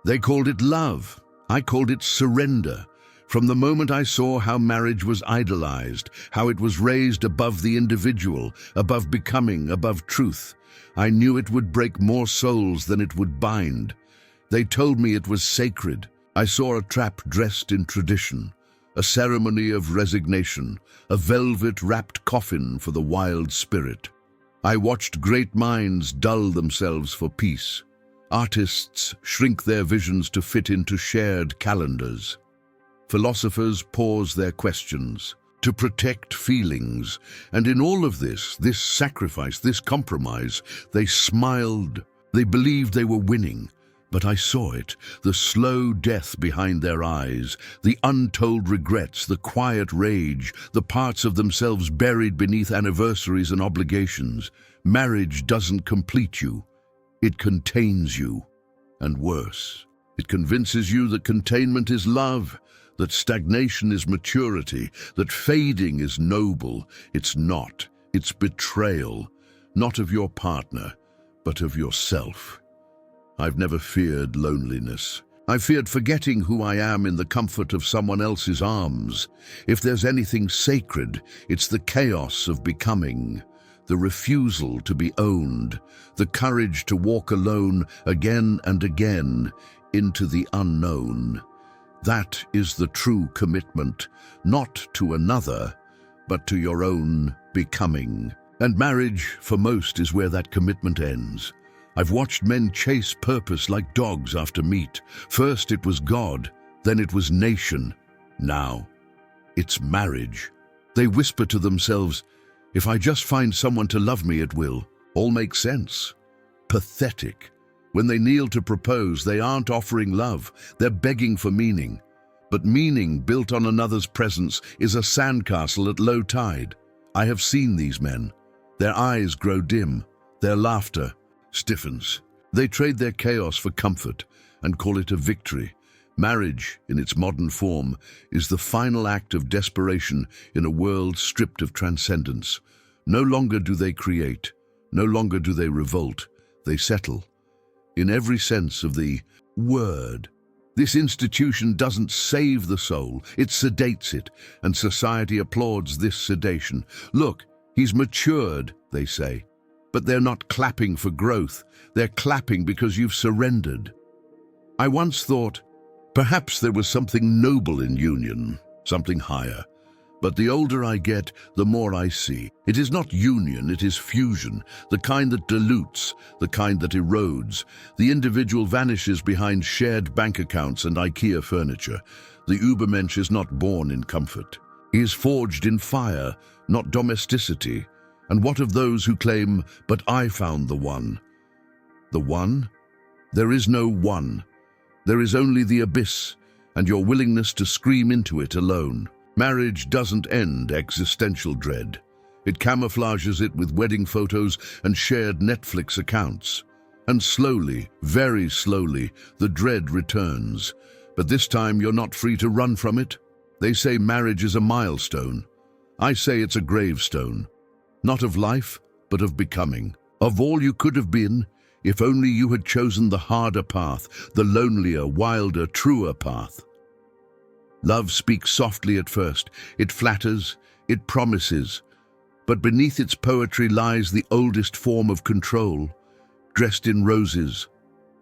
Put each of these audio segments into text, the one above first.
They called it love. I called it surrender. From the moment I saw how marriage was idolized, how it was raised above the individual, above becoming, above truth, I knew it would break more souls than it would bind. They told me it was sacred. I saw a trap dressed in tradition, a ceremony of resignation, a velvet-wrapped coffin for the wild spirit. I watched great minds dull themselves for peace. Artists shrink their visions to fit into shared calendars. Philosophers pause their questions to protect feelings. And in all of this sacrifice, this compromise, they smiled. They believed they were winning. But I saw it, the slow death behind their eyes, the untold regrets, the quiet rage, the parts of themselves buried beneath anniversaries and obligations. Marriage doesn't complete you. It contains you. And worse, it convinces you that containment is love, that stagnation is maturity, that fading is noble. It's not. It's betrayal, not of your partner, but of yourself. I've never feared loneliness. I feared forgetting who I am in the comfort of someone else's arms. If there's anything sacred, it's the chaos of becoming, the refusal to be owned, the courage to walk alone again and again into the unknown. That is the true commitment, not to another, but to your own becoming. And marriage, for most, is where that commitment ends. I've watched men chase purpose like dogs after meat. First it was God, then it was nation. Now, it's marriage. They whisper to themselves, if I just find someone to love me, it will. All makes sense. Pathetic. When they kneel to propose, they aren't offering love, they're begging for meaning. But meaning built on another's presence is a sandcastle at low tide. I have seen these men. Their eyes grow dim, their laughter stiffens. They trade their chaos for comfort and call it a victory. Marriage, in its modern form, is the final act of desperation in a world stripped of transcendence. No longer do they create, no longer do they revolt, they settle. In every sense of the word. This institution doesn't save the soul, it sedates it, and society applauds this sedation. Look, he's matured, they say. But they're not clapping for growth, they're clapping because you've surrendered. I once thought, perhaps there was something noble in union, something higher. But the older I get, the more I see. It is not union, it is fusion, the kind that dilutes, the kind that erodes. The individual vanishes behind shared bank accounts and IKEA furniture. The Übermensch is not born in comfort. He is forged in fire, not domesticity. And what of those who claim, but I found the one? The one? There is no one. There is only the abyss, and your willingness to scream into it alone. Marriage doesn't end existential dread. It camouflages it with wedding photos and shared Netflix accounts. And slowly, very slowly, the dread returns. But this time you're not free to run from it. They say marriage is a milestone. I say it's a gravestone. Not of life, but of becoming. Of all you could have been, if only you had chosen the harder path, the lonelier, wilder, truer path. Love speaks softly at first. It flatters, it promises. But beneath its poetry lies the oldest form of control, dressed in roses,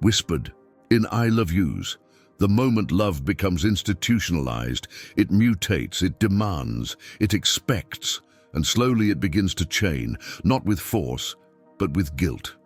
whispered in I love yous. The moment love becomes institutionalized, it mutates, it demands, it expects, and slowly it begins to chain, not with force, but with guilt.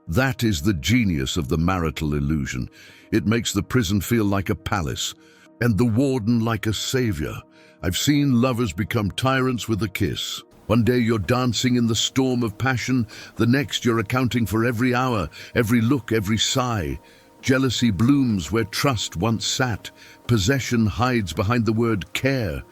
That is the genius of the marital illusion. It makes the prison feel like a palace, and the warden like a savior. I've seen lovers become tyrants with a kiss. One day you're dancing in the storm of passion, the next you're accounting for every hour, every look, every sigh. Jealousy blooms where trust once sat. Possession hides behind the word care.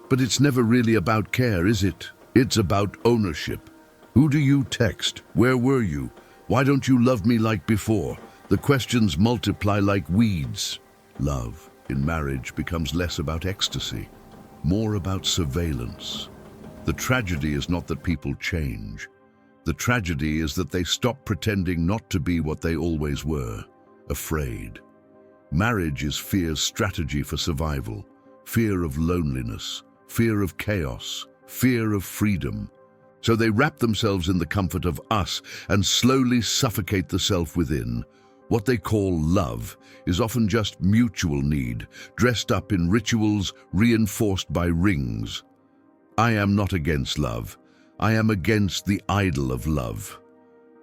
But it's never really about care, is it? It's about ownership. Who do you text? Where were you? Why don't you love me like before? The questions multiply like weeds. Love in marriage becomes less about ecstasy, more about surveillance. The tragedy is not that people change. The tragedy is that they stop pretending not to be what they always were, afraid. Marriage is fear's strategy for survival. Fear of loneliness, fear of chaos, fear of freedom. So they wrap themselves in the comfort of us and slowly suffocate the self within. What they call love is often just mutual need, dressed up in rituals reinforced by rings. I am not against love. I am against the idol of love.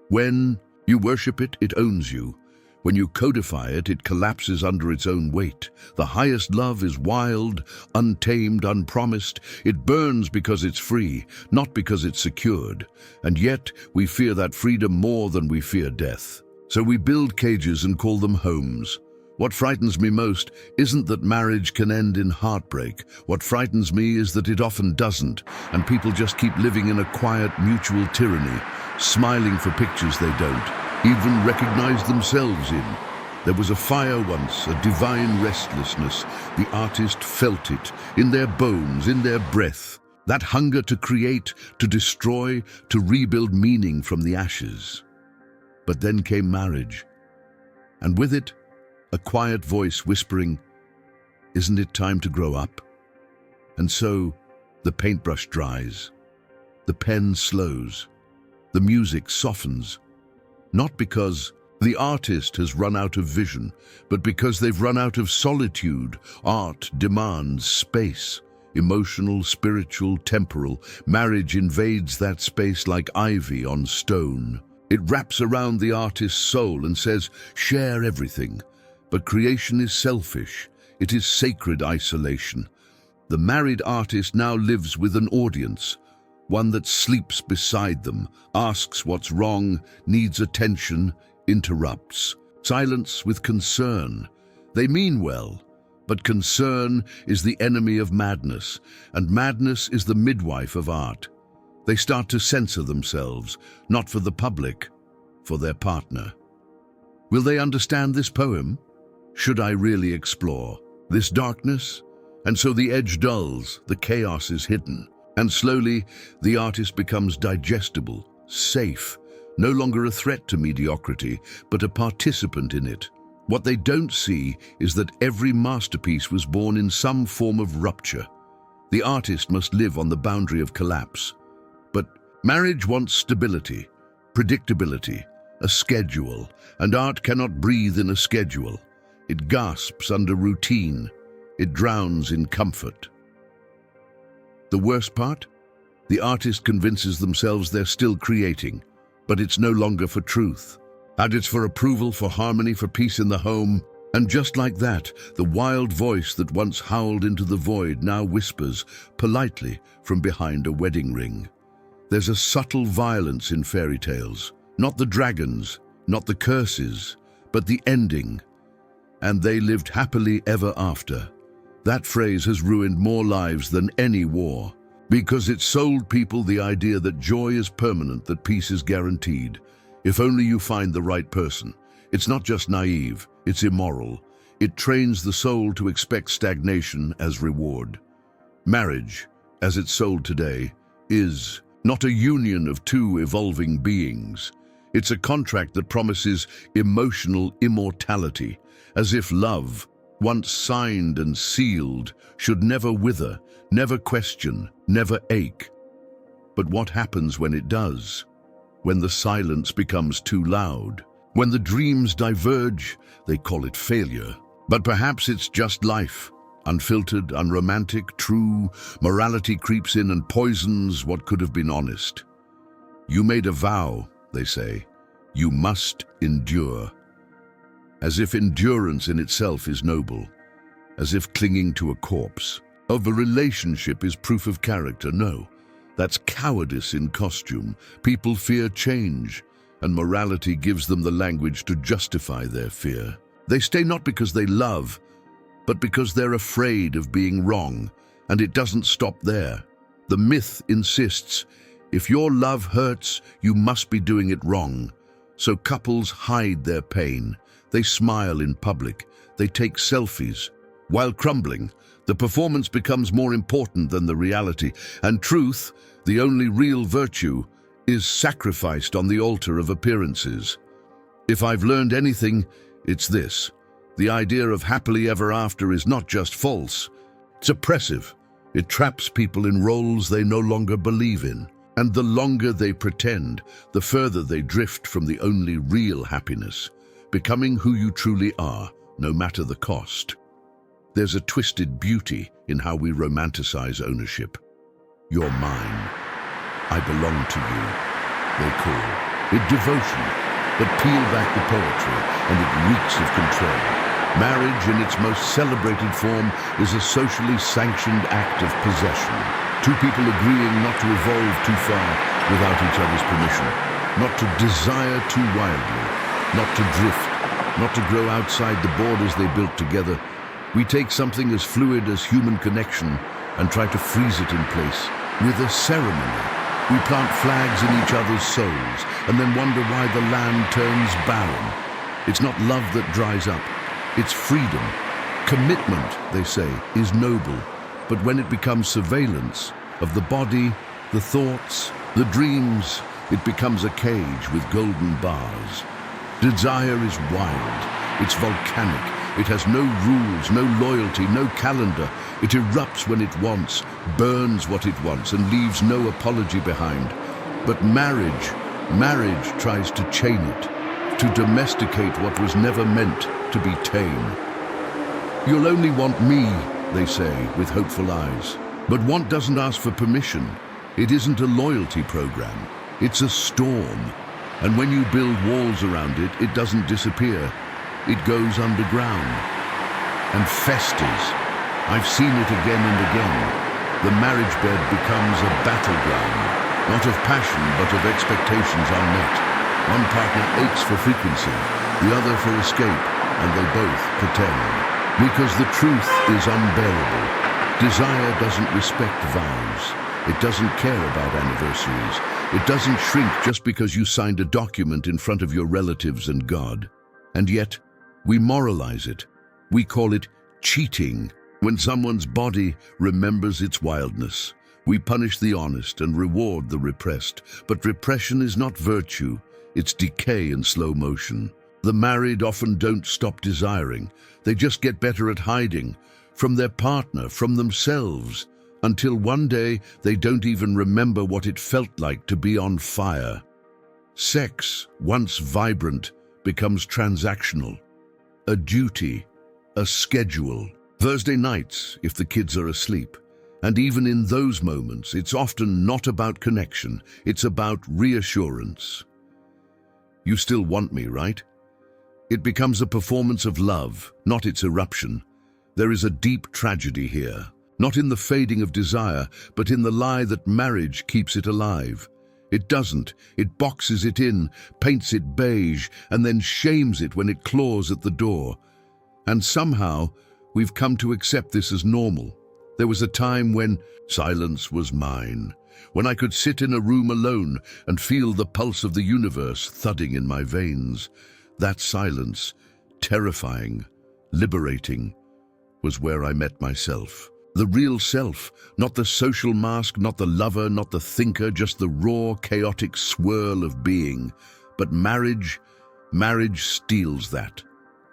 When you worship it, it owns you. When you codify it, it collapses under its own weight. The highest love is wild, untamed, unpromised. It burns because it's free, not because it's secured. And yet, we fear that freedom more than we fear death. So we build cages and call them homes. What frightens me most isn't that marriage can end in heartbreak. What frightens me is that it often doesn't, and people just keep living in a quiet, mutual tyranny, smiling for pictures they don't even recognize themselves in. There was a fire once, a divine restlessness. The artist felt it, in their bones, in their breath. That hunger to create, to destroy, to rebuild meaning from the ashes. But then came marriage, and with it, a quiet voice whispering, "Isn't it time to grow up?" And so, the paintbrush dries, the pen slows, the music softens, not because the artist has run out of vision, but because they've run out of solitude. Art demands space, emotional, spiritual, temporal. Marriage invades that space like ivy on stone. It wraps around the artist's soul and says, share everything. But creation is selfish. It is sacred isolation. The married artist now lives with an audience, one that sleeps beside them, asks what's wrong, needs attention, interrupts. Silence with concern. They mean well, but concern is the enemy of madness, and madness is the midwife of art. They start to censor themselves, not for the public, for their partner. Will they understand this poem? Should I really explore this darkness? And so the edge dulls, the chaos is hidden. And slowly, the artist becomes digestible, safe, no longer a threat to mediocrity, but a participant in it. What they don't see is that every masterpiece was born in some form of rupture. The artist must live on the boundary of collapse. But marriage wants stability, predictability, a schedule, and art cannot breathe in a schedule. It gasps under routine. It drowns in comfort. The worst part? The artist convinces themselves they're still creating, but it's no longer for truth. And it's for approval, for harmony, for peace in the home. And just like that, the wild voice that once howled into the void now whispers, politely, from behind a wedding ring. There's a subtle violence in fairy tales. Not the dragons, not the curses, but the ending. And they lived happily ever after. That phrase has ruined more lives than any war, because it sold people the idea that joy is permanent, that peace is guaranteed. If only you find the right person. It's not just naive, it's immoral. It trains the soul to expect stagnation as reward. Marriage, as it's sold today, is not a union of two evolving beings. It's a contract that promises emotional immortality, as if love, once signed and sealed, should never wither, never question, never ache. But what happens when it does? When the silence becomes too loud? When the dreams diverge? They call it failure. But perhaps it's just life. Unfiltered, unromantic, true. Morality creeps in and poisons what could have been honest. You made a vow, they say. You must endure. As if endurance in itself is noble, as if clinging to a corpse of a relationship is proof of character. No, that's cowardice in costume. People fear change, and morality gives them the language to justify their fear. They stay not because they love, but because they're afraid of being wrong, and it doesn't stop there. The myth insists, if your love hurts, you must be doing it wrong. So couples hide their pain. They smile in public. They take selfies. While crumbling, the performance becomes more important than the reality. And truth, the only real virtue, is sacrificed on the altar of appearances. If I've learned anything, it's this. The idea of happily ever after is not just false, it's oppressive. It traps people in roles they no longer believe in. And the longer they pretend, the further they drift from the only real happiness, becoming who you truly are, no matter the cost. There's a twisted beauty in how we romanticize ownership. You're mine. I belong to you, they call it devotion. But peel back the poetry and it reeks of control. Marriage in its most celebrated form is a socially sanctioned act of possession. Two people agreeing not to evolve too far without each other's permission, not to desire too wildly, not to drift, not to grow outside the borders they built together. We take something as fluid as human connection and try to freeze it in place. With a ceremony, we plant flags in each other's souls and then wonder why the land turns barren. It's not love that dries up, it's freedom. Commitment, they say, is noble. But when it becomes surveillance of the body, the thoughts, the dreams, it becomes a cage with golden bars. Desire is wild, it's volcanic, it has no rules, no loyalty, no calendar. It erupts when it wants, burns what it wants, and leaves no apology behind. But marriage tries to chain it, to domesticate what was never meant to be tame. You'll only want me, they say, with hopeful eyes. But want doesn't ask for permission. It isn't a loyalty program. It's a storm. And when you build walls around it, it doesn't disappear. It goes underground and festers. I've seen it again and again. The marriage bed becomes a battleground, not of passion, but of expectations unmet. One partner aches for frequency, the other for escape, and they both pretend. Because the truth is unbearable. Desire doesn't respect vows. It doesn't care about anniversaries. It doesn't shrink just because you signed a document in front of your relatives and God. And yet, we moralize it. We call it cheating. When someone's body remembers its wildness, we punish the honest and reward the repressed. But repression is not virtue. It's decay in slow motion. The married often don't stop desiring. They just get better at hiding from their partner, from themselves, until one day they don't even remember what it felt like to be on fire. Sex, once vibrant, becomes transactional. A duty, a schedule. Thursday nights, if the kids are asleep. And even in those moments, it's often not about connection. It's about reassurance. You still want me, right? It becomes a performance of love, not its eruption. There is a deep tragedy here, not in the fading of desire, but in the lie that marriage keeps it alive. It doesn't. It boxes it in, paints it beige, and then shames it when it claws at the door. And somehow, we've come to accept this as normal. There was a time when silence was mine, when I could sit in a room alone and feel the pulse of the universe thudding in my veins. That silence, terrifying, liberating, was where I met myself. The real self, not the social mask, not the lover, not the thinker, just the raw, chaotic swirl of being. But marriage steals that.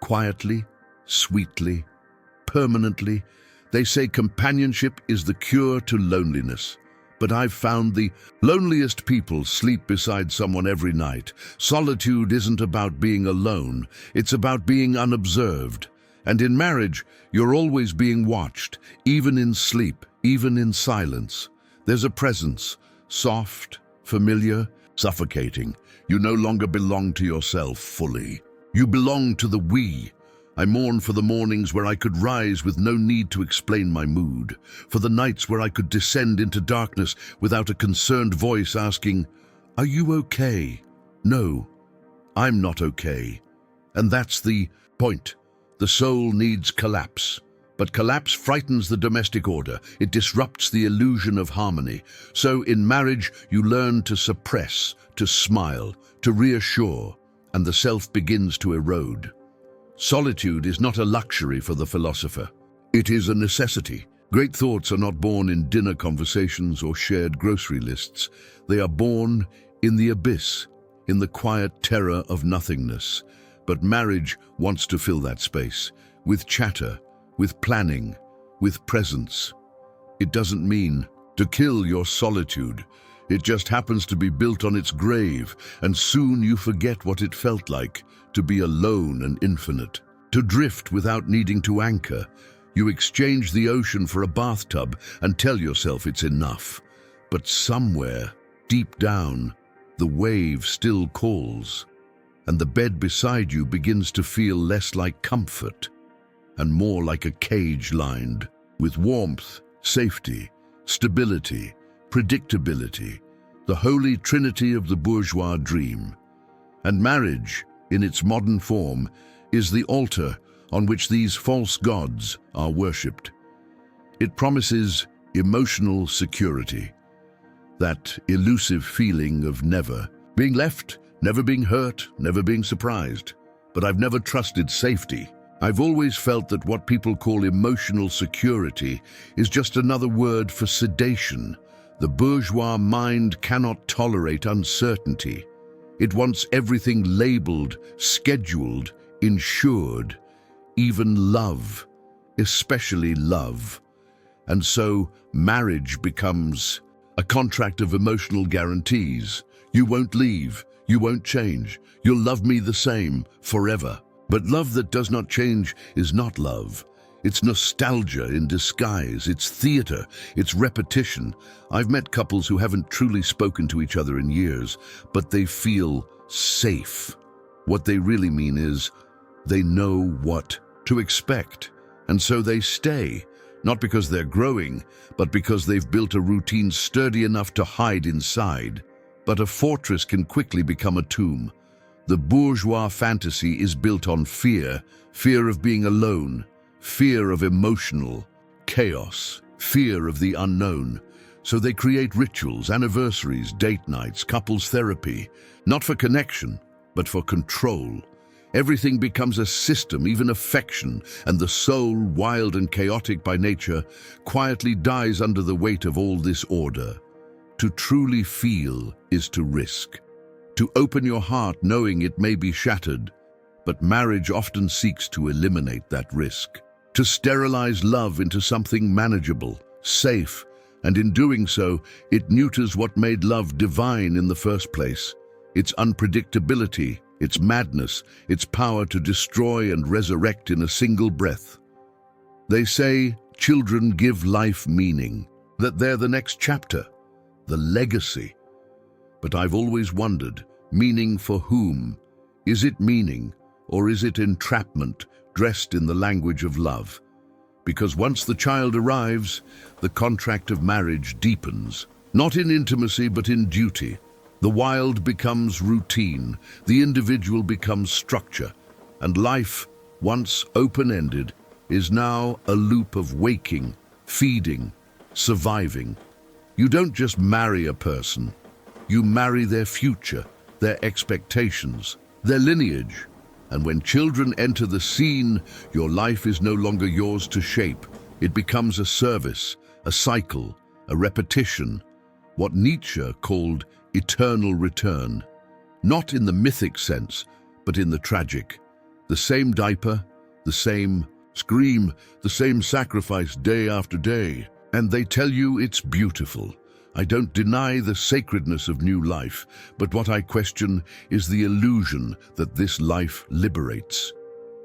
Quietly, sweetly, permanently. They say companionship is the cure to loneliness. But I've found the loneliest people sleep beside someone every night. Solitude isn't about being alone, it's about being unobserved. And in marriage, you're always being watched, even in sleep, even in silence. There's a presence, soft, familiar, suffocating. You no longer belong to yourself fully. You belong to the we. I mourn for the mornings where I could rise with no need to explain my mood, for the nights where I could descend into darkness without a concerned voice asking, "Are you okay?" No, I'm not okay. And that's the point. The soul needs collapse. But collapse frightens the domestic order. It disrupts the illusion of harmony. So in marriage, you learn to suppress, to smile, to reassure, and the self begins to erode. Solitude is not a luxury for the philosopher. It is a necessity. Great thoughts are not born in dinner conversations or shared grocery lists. They are born in the abyss, in the quiet terror of nothingness. But marriage wants to fill that space with chatter, with planning, with presence. It doesn't mean to kill your solitude. It just happens to be built on its grave, and soon you forget what it felt like to be alone and infinite, to drift without needing to anchor. You exchange the ocean for a bathtub and tell yourself it's enough. But somewhere, deep down, the wave still calls, and the bed beside you begins to feel less like comfort and more like a cage lined with warmth, safety, stability, predictability, the holy trinity of the bourgeois dream. And marriage, in its modern form, is the altar on which these false gods are worshipped. It promises emotional security, that elusive feeling of never being left, never being hurt, never being surprised. But I've never trusted safety. I've always felt that what people call emotional security is just another word for sedation. The bourgeois mind cannot tolerate uncertainty. It wants everything labeled, scheduled, insured, even love, especially love. And so marriage becomes a contract of emotional guarantees. You won't leave, you won't change, you'll love me the same forever. But love that does not change is not love. It's nostalgia in disguise, it's theater, it's repetition. I've met couples who haven't truly spoken to each other in years, but they feel safe. What they really mean is they know what to expect, and so they stay. Not because they're growing, but because they've built a routine sturdy enough to hide inside. But a fortress can quickly become a tomb. The bourgeois fantasy is built on fear, fear of being alone, fear of emotional chaos, fear of the unknown. So they create rituals, anniversaries, date nights, couples therapy, not for connection, but for control. Everything becomes a system, even affection, and the soul, wild and chaotic by nature, quietly dies under the weight of all this order. To truly feel is to risk, to open your heart knowing it may be shattered, but marriage often seeks to eliminate that risk, to sterilize love into something manageable, safe, and in doing so, it neuters what made love divine in the first place, its unpredictability, its madness, its power to destroy and resurrect in a single breath. They say children give life meaning, that they're the next chapter, the legacy. But I've always wondered, meaning for whom? Is it meaning, or is it entrapment dressed in the language of love? Because once the child arrives, the contract of marriage deepens, not in intimacy but in duty. The wild becomes routine, the individual becomes structure, and life, once open-ended, is now a loop of waking, feeding, surviving. You don't just marry a person, you marry their future, their expectations, their lineage. And when children enter the scene, your life is no longer yours to shape. It becomes a service, a cycle, a repetition, what Nietzsche called eternal return. Not in the mythic sense, but in the tragic. The same diaper, the same scream, the same sacrifice day after day. And they tell you it's beautiful. I don't deny the sacredness of new life, but what I question is the illusion that this life liberates.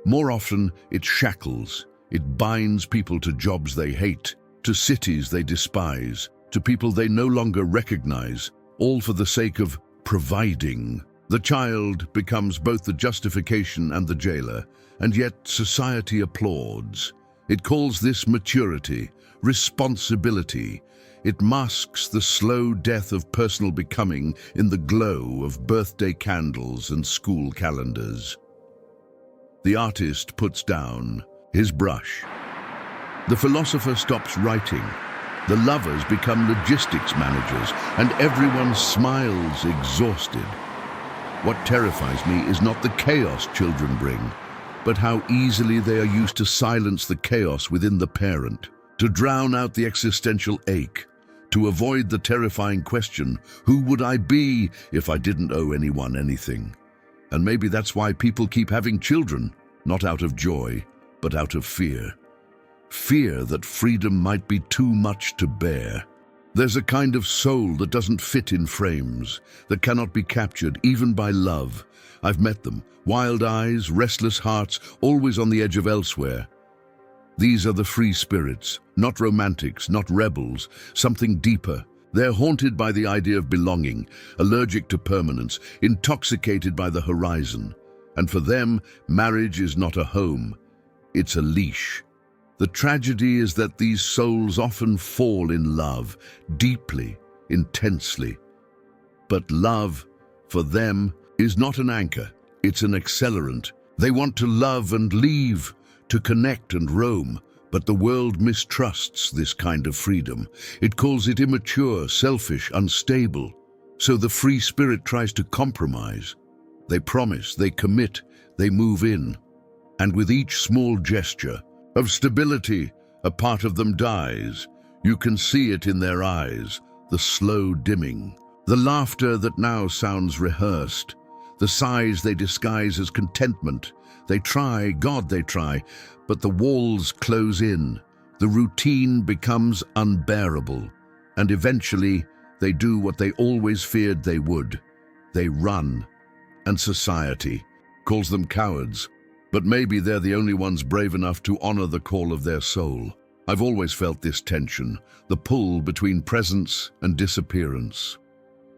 More often, it shackles. It binds people to jobs they hate, to cities they despise, to people they no longer recognize, all for the sake of providing. The child becomes both the justification and the jailer, and yet society applauds. It calls this maturity, responsibility. It masks the slow death of personal becoming in the glow of birthday candles and school calendars. The artist puts down his brush. The philosopher stops writing. The lovers become logistics managers, and everyone smiles exhausted. What terrifies me is not the chaos children bring, but how easily they are used to silence the chaos within the parent, to drown out the existential ache, to avoid the terrifying question, who would I be if I didn't owe anyone anything? And maybe that's why people keep having children, not out of joy, but out of fear. Fear that freedom might be too much to bear. There's a kind of soul that doesn't fit in frames, that cannot be captured even by love. I've met them, wild eyes, restless hearts, always on the edge of elsewhere. These are the free spirits, not romantics, not rebels, something deeper. They're haunted by the idea of belonging, allergic to permanence, intoxicated by the horizon. And for them, marriage is not a home, it's a leash. The tragedy is that these souls often fall in love, deeply, intensely. But love, for them, is not an anchor, it's an accelerant. They want to love and leave, to connect and roam, but the world mistrusts this kind of freedom. It calls it immature, selfish, unstable. So the free spirit tries to compromise. They promise, they commit, they move in. And with each small gesture of stability, a part of them dies. You can see it in their eyes, the slow dimming, the laughter that now sounds rehearsed, the sighs they disguise as contentment. They try, God they try, but the walls close in. The routine becomes unbearable, and eventually they do what they always feared they would. They run, and society calls them cowards. But maybe they're the only ones brave enough to honor the call of their soul. I've always felt this tension, the pull between presence and disappearance.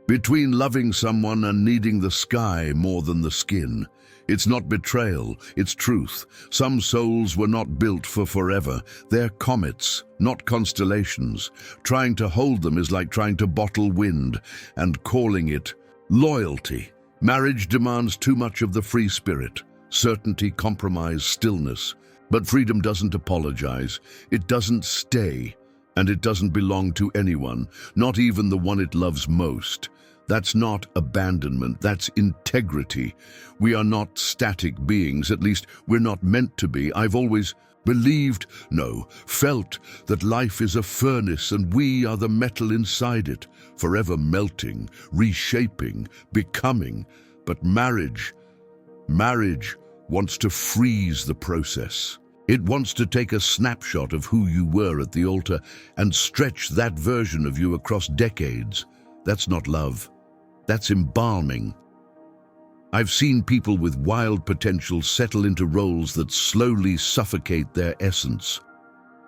Between loving someone and needing the sky more than the skin. It's not betrayal, it's truth. Some souls were not built for forever. They're comets, not constellations. Trying to hold them is like trying to bottle wind and calling it loyalty. Marriage demands too much of the free spirit. Certainty, compromise, stillness. But freedom doesn't apologize. It doesn't stay. And it doesn't belong to anyone, not even the one it loves most. That's not abandonment, that's integrity. We are not static beings, at least we're not meant to be. I've always believed, no, felt that life is a furnace and we are the metal inside it, forever melting, reshaping, becoming. But marriage wants to freeze the process. It wants to take a snapshot of who you were at the altar and stretch that version of you across decades. That's not love. That's embalming. I've seen people with wild potential settle into roles that slowly suffocate their essence.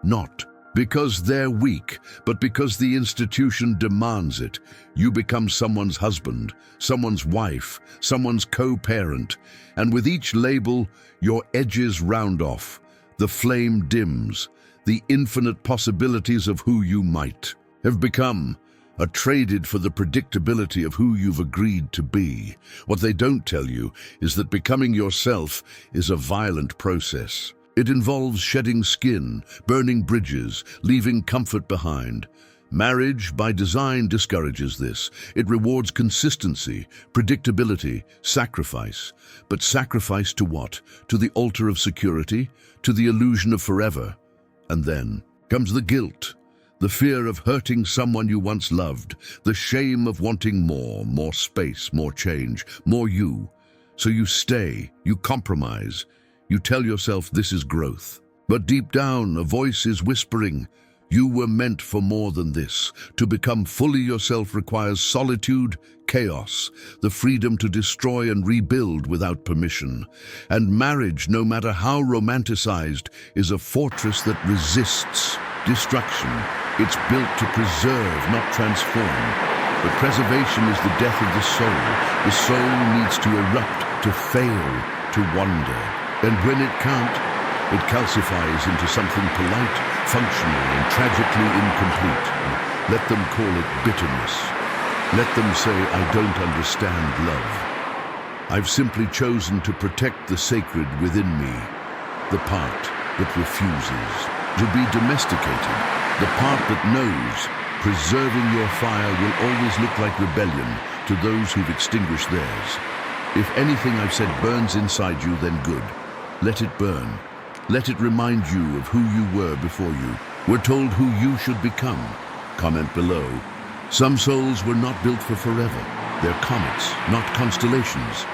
Not because they're weak, but because the institution demands it. You become someone's husband, someone's wife, someone's co-parent, and with each label, your edges round off. The flame dims. The infinite possibilities of who you might have become are traded for the predictability of who you've agreed to be. What they don't tell you is that becoming yourself is a violent process. It involves shedding skin, burning bridges, leaving comfort behind. Marriage, by design, discourages this. It rewards consistency, predictability, sacrifice. But sacrifice to what? To the altar of security? To the illusion of forever? And then comes the guilt. The fear of hurting someone you once loved, the shame of wanting more space, more change, more you. So you stay, you compromise, you tell yourself this is growth. But deep down, a voice is whispering, you were meant for more than this. To become fully yourself requires solitude, chaos, the freedom to destroy and rebuild without permission. And marriage, no matter how romanticized, is a fortress that resists destruction. It's built to preserve, not transform. But preservation is the death of the soul. The soul needs to erupt, to fail, to wander. And when it can't, it calcifies into something polite, functional, and tragically incomplete. Let them call it bitterness. Let them say, I don't understand love. I've simply chosen to protect the sacred within me, the part that refuses to be domesticated, the part that knows preserving your fire will always look like rebellion to those who've extinguished theirs. If anything I've said burns inside you, then good. Let it burn. Let it remind you of who you were before you were told who you should become. Comment below. Some souls were not built for forever. They're comets, not constellations.